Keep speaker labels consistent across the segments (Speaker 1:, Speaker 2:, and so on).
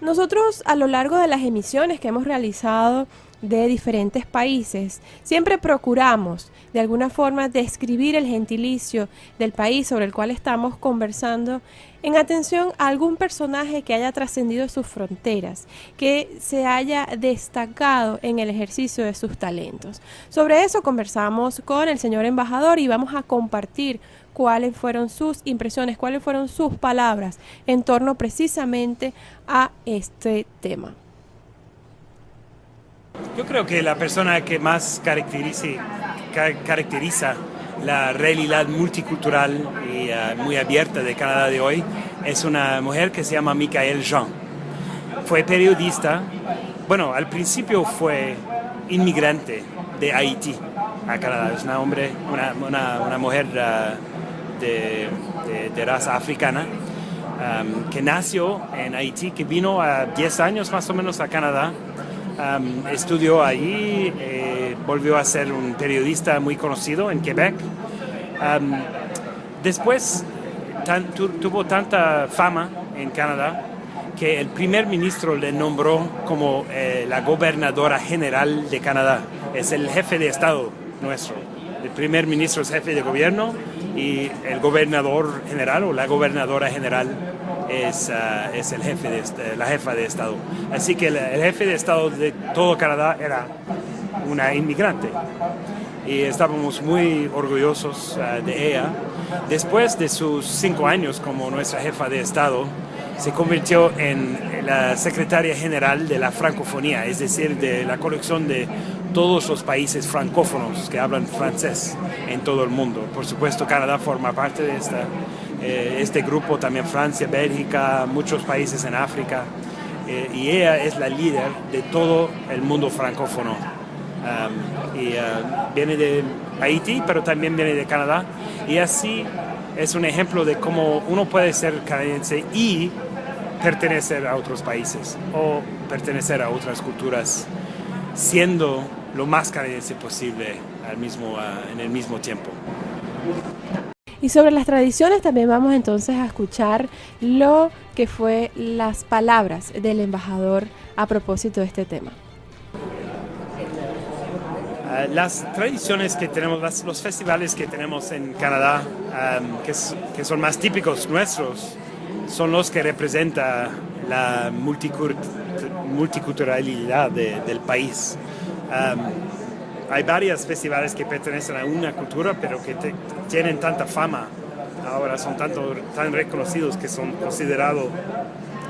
Speaker 1: Nosotros a lo largo de las emisiones que hemos realizado de diferentes países, siempre procuramos de alguna forma describir el gentilicio del país sobre el cual estamos conversando en atención a algún personaje que haya trascendido sus fronteras, que se haya destacado en el ejercicio de sus talentos. Sobre eso conversamos con el señor embajador y vamos a compartir cuáles fueron sus impresiones, cuáles fueron sus palabras en torno precisamente a este tema.
Speaker 2: Yo creo que la persona que más caracteriza la realidad multicultural y muy abierta de Canadá de hoy es una mujer que se llama Michaëlle Jean. Fue periodista, bueno, al principio fue inmigrante de Haití a Canadá. Es una mujer de raza africana que nació en Haití, que vino a 10 años más o menos a Canadá. Estudió allí, volvió a ser un periodista muy conocido en Quebec. Después tuvo tanta fama en Canadá que el primer ministro le nombró como la gobernadora general de Canadá. Es el jefe de Estado nuestro. El primer ministro es jefe de gobierno y el gobernador general o la gobernadora general es la jefa de Estado. Así que el jefe de Estado de todo Canadá era una inmigrante y estábamos muy orgullosos de ella. Después de sus 5 años como nuestra jefa de Estado, se convirtió en la secretaria general de la francofonía, es decir, de la colección de todos los países francófonos que hablan francés en todo el mundo. Por supuesto, Canadá forma parte de este grupo, también Francia, Bélgica, muchos países en África, y ella es la líder de todo el mundo francófono. Viene de Haití, pero también viene de Canadá, y así es un ejemplo de cómo uno puede ser canadiense y pertenecer a otros países o pertenecer a otras culturas, siendo lo más canadiense posible en el mismo tiempo.
Speaker 1: Y sobre las tradiciones también vamos entonces a escuchar lo que fue las palabras del embajador a propósito de este tema.
Speaker 2: Las tradiciones que tenemos, los festivales que tenemos en Canadá, que son más típicos nuestros, son los que representan la multiculturalidad del país. Hay varios festivales que pertenecen a una cultura, pero que tienen tanta fama, ahora son tan reconocidos que son considerados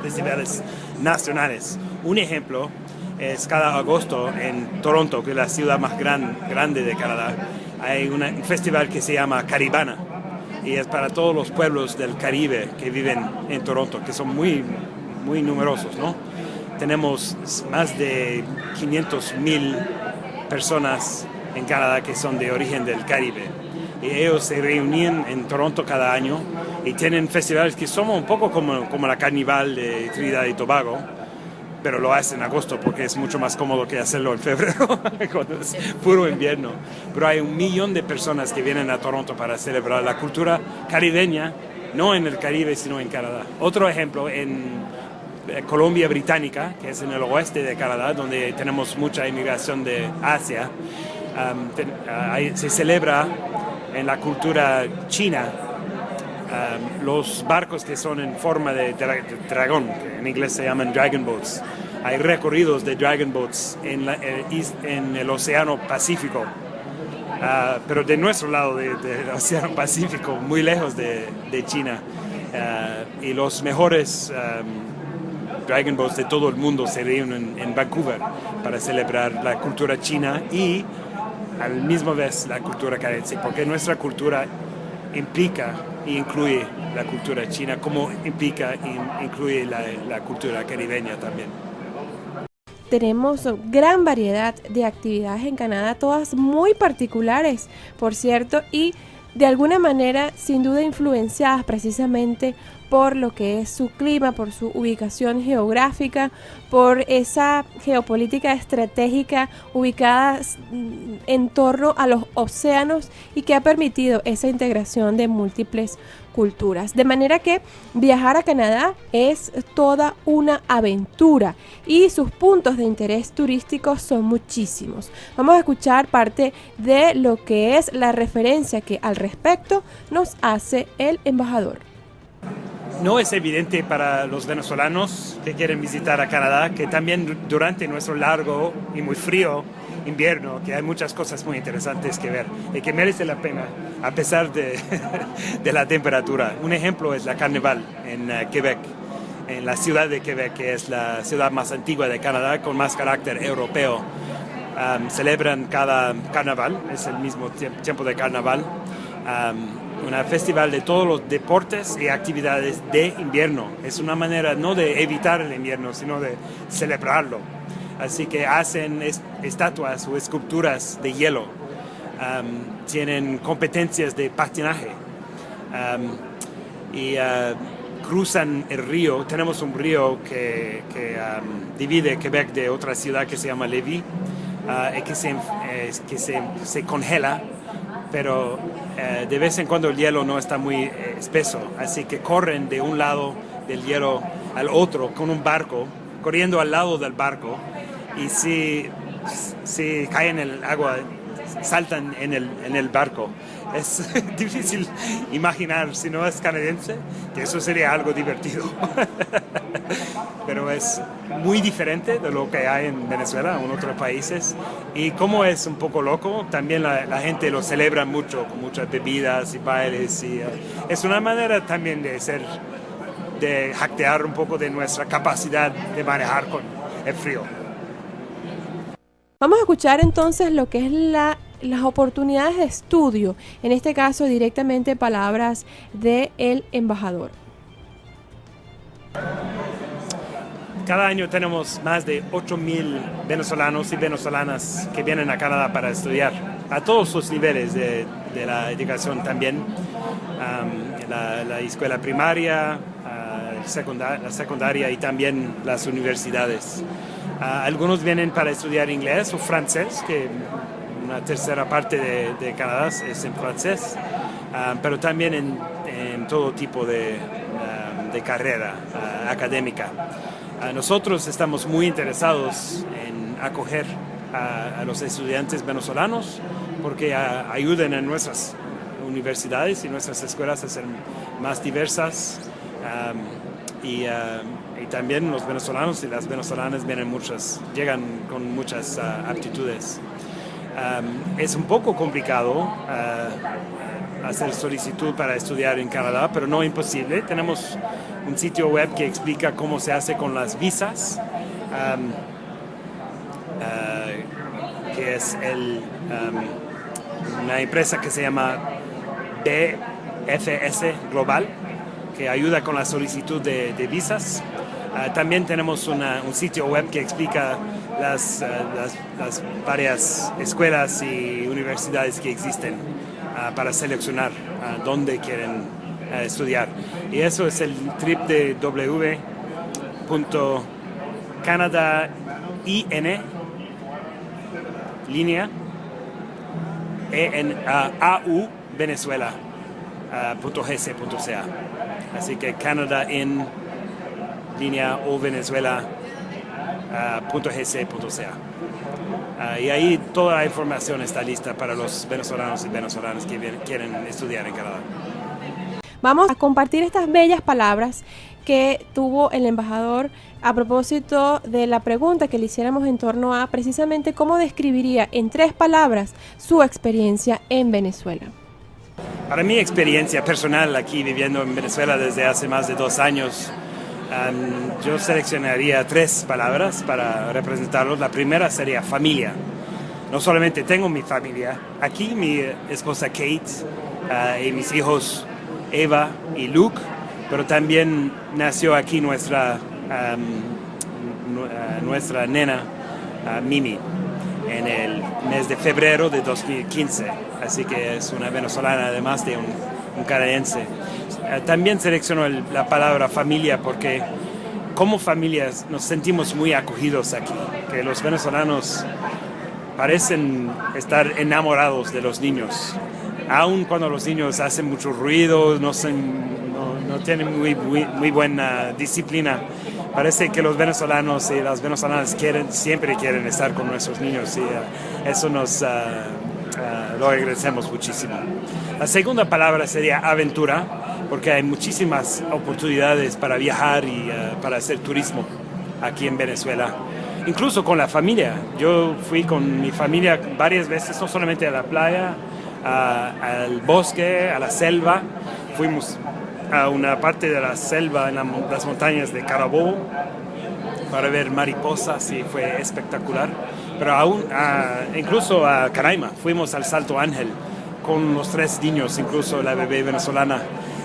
Speaker 2: festivales nacionales. Un ejemplo es cada agosto en Toronto, que es la ciudad más grande de Canadá. Hay un festival que se llama Caribana y es para todos los pueblos del Caribe que viven en Toronto, que son muy, muy numerosos, ¿no? Tenemos más de 500,000 personas en Canadá que son de origen del Caribe. Y ellos se reúnen en Toronto cada año y tienen festivales que son un poco como la Carnival de Trinidad y Tobago, pero lo hacen en agosto porque es mucho más cómodo que hacerlo en febrero, cuando es puro invierno. Pero hay 1 millón de personas que vienen a Toronto para celebrar la cultura caribeña, no en el Caribe, sino en Canadá. Otro ejemplo, en Columbia Británica, que es en el oeste de Canadá, donde tenemos mucha inmigración de Asia, se celebra en la cultura china los barcos que son en forma de dragón, que en inglés se llaman dragon boats. Hay recorridos de dragon boats en el Océano Pacífico, pero de nuestro lado del Océano Pacífico, muy lejos de China. Y los mejores dragon boats de todo el mundo se reúnen en Vancouver para celebrar la cultura china y a la misma vez la cultura canadiense, porque nuestra cultura implica e incluye la cultura china, como implica e incluye la cultura caribeña también.
Speaker 1: Tenemos gran variedad de actividades en Canadá, todas muy particulares, por cierto, y de alguna manera sin duda influenciadas precisamente por lo que es su clima, por su ubicación geográfica, por esa geopolítica estratégica ubicada en torno a los océanos y que ha permitido esa integración de múltiples culturas. De manera que viajar a Canadá es toda una aventura y sus puntos de interés turísticos son muchísimos. Vamos a escuchar parte de lo que es la referencia que al respecto nos hace el embajador.
Speaker 2: No es evidente para los venezolanos que quieren visitar a Canadá que también durante nuestro largo y muy frío invierno, que hay muchas cosas muy interesantes que ver y que merece la pena a pesar de, de la temperatura. Un ejemplo es la Carnival en Quebec, en la ciudad de Quebec, que es la ciudad más antigua de Canadá con más carácter europeo. Celebran cada carnaval, es el mismo tiempo de carnaval. Un festival de todos los deportes y actividades de invierno. Es una manera no de evitar el invierno, sino de celebrarlo. Así que hacen estatuas o esculturas de hielo. Tienen competencias de patinaje. Cruzan el río. Tenemos un río que divide Quebec de otra ciudad que se llama Lévis, y que se congela, pero de vez en cuando el hielo no está muy espeso, así que corren de un lado del hielo al otro con un barco, corriendo al lado del barco, y si caen en el agua, saltan en el barco. Es difícil imaginar, si no es canadiense, que eso sería algo divertido. Pero es muy diferente de lo que hay en Venezuela o en otros países. Y como es un poco loco, también la gente lo celebra mucho, con muchas bebidas y bailes. Y, es una manera también de jactear un poco de nuestra capacidad de manejar con el frío.
Speaker 1: Vamos a escuchar entonces lo que es las oportunidades de estudio, en este caso directamente palabras del embajador.
Speaker 2: Cada año tenemos más de 8,000 venezolanos y venezolanas que vienen a Canadá para estudiar, a todos los niveles de la educación también, la escuela primaria, la secundaria y también las universidades. Algunos vienen para estudiar inglés o francés, que una tercera parte de Canadá es en francés, pero también en todo tipo de carrera académica. Nosotros estamos muy interesados en acoger a los estudiantes venezolanos porque ayudan a nuestras universidades y nuestras escuelas a ser más diversas, y también los venezolanos y las venezolanas llegan con muchas aptitudes. Es un poco complicado hacer solicitud para estudiar en Canadá, pero no imposible. Tenemos un sitio web que explica cómo se hace con las visas, que es una empresa que se llama BFS Global, que ayuda con la solicitud de visas. También tenemos un sitio web que explica las varias escuelas y universidades que existen para seleccionar dónde quieren estudiar. Y eso es el www.canadain.au.venezuela.gc.ca. Así que canadain.au.venezuela.gc.ca. Y ahí toda la información está lista para los venezolanos y venezolanas que quieren estudiar en Canadá.
Speaker 1: Vamos a compartir estas bellas palabras que tuvo el embajador a propósito de la pregunta que le hiciéramos en torno a precisamente cómo describiría en 3 palabras su experiencia en Venezuela.
Speaker 2: Para mi experiencia personal aquí viviendo en Venezuela desde hace más de 2 años, yo seleccionaría 3 palabras para representarlos. La primera sería familia. No solamente tengo mi familia aquí, mi esposa Kate y mis hijos Eva y Luke, pero también nació aquí nuestra nena Mimi en el mes de febrero de 2015, así que es una venezolana además de un canadiense. También selecciono la palabra familia porque como familias nos sentimos muy acogidos aquí, que los venezolanos parecen estar enamorados de los niños. aun cuando los niños hacen mucho ruido, no tienen muy buena disciplina. Parece que los venezolanos y las venezolanas siempre quieren estar con nuestros niños y eso lo agradecemos muchísimo. La segunda palabra sería aventura, porque hay muchísimas oportunidades para viajar y para hacer turismo aquí en Venezuela. Incluso con la familia. Yo fui con mi familia varias veces, no solamente a la playa, al bosque, a la selva. Fuimos a una parte de la selva en las montañas de Carabobo para ver mariposas y fue espectacular. Pero incluso a Canaima, fuimos al Salto Ángel con los 3 niños, incluso la bebé venezolana.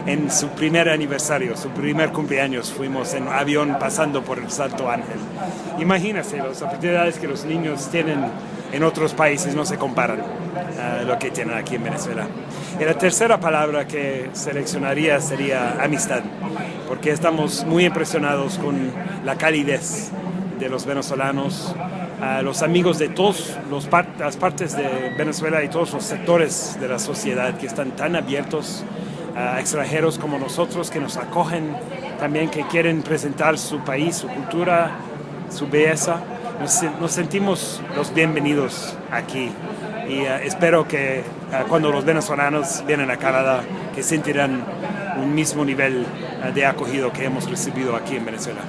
Speaker 2: En su primer aniversario, su primer cumpleaños, fuimos en avión pasando por el Salto Ángel. Imagínense, las oportunidades que los niños tienen en otros países no se comparan a lo que tienen aquí en Venezuela. Y la tercera palabra que seleccionaría sería amistad, porque estamos muy impresionados con la calidez de los venezolanos, los amigos de todas las partes de Venezuela y todos los sectores de la sociedad que están tan abiertos a extranjeros como nosotros, que nos acogen también, que quieren presentar su país, su cultura, su belleza. Nos sentimos los bienvenidos aquí y espero que cuando los venezolanos vienen a Canadá que sentirán un mismo nivel de acogido que hemos recibido aquí en Venezuela.